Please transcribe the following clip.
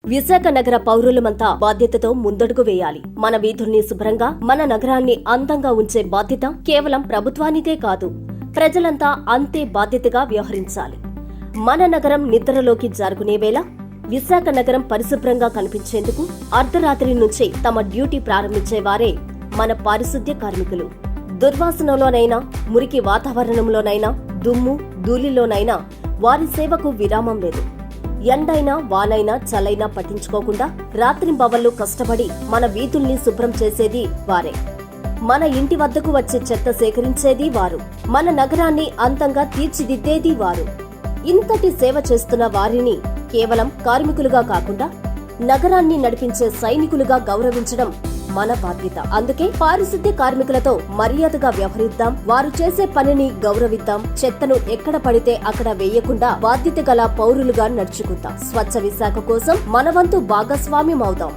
విశాఖ నగర పౌరులమంతా బాధ్యతతో ముందడుగు వేయాలి. మన వీధుల్ని శుభ్రంగా, మన నగరాన్ని అందంగా ఉంచే బాధ్యత కేవలం ప్రభుత్వానిదే కాదు, ప్రజలంతా అంతే బాధ్యతగా వ్యవహరించాలి. మన నగరం నిద్రలోకి జారుకునే వేళ విశాఖ నగరం పరిశుభ్రంగా కనిపించేందుకు అర్ధరాత్రి నుంచి తమ డ్యూటీ ప్రారంభించేవారే మన పారిశుద్ధ్య కార్మికులు. దుర్వాసనలోనైనా, మురికి వాతావరణంలోనైనా, దుమ్ము ధూళిలోనైనా వారి సేవకు విరామం లేదు. ఎండైనా వానైనా చలైనా పట్టించుకోకుండా రాత్రింబవళ్లు కష్టపడి మన వీధుల్ని శుభ్రం చేసేది వారే. మన ఇంటి వద్దకు వచ్చే చెత్త సేకరించేది వారు. మన నగరాన్ని అందంగా తీర్చిదిద్దేది వారు. ఇంతటి సేవ చేస్తున్న వారిని కేవలం కార్మికులుగా కాకుండా నగరాన్ని నడిపించే సైనికులుగా గౌరవించడం మన బాధ్యత. అందుకే పారిశుద్ధ్య కార్మికులతో మర్యాదగా వ్యవహరిద్దాం, వారు చేసే పనిని గౌరవిద్దాం, చెత్తను ఎక్కడ పడితే అక్కడ వేయకుండా బాధ్యత గల పౌరులుగా నడుచుకుందాం. స్వచ్ఛ విశాఖ కోసం మన వంతు భాగస్వామ్యం అవుదాం.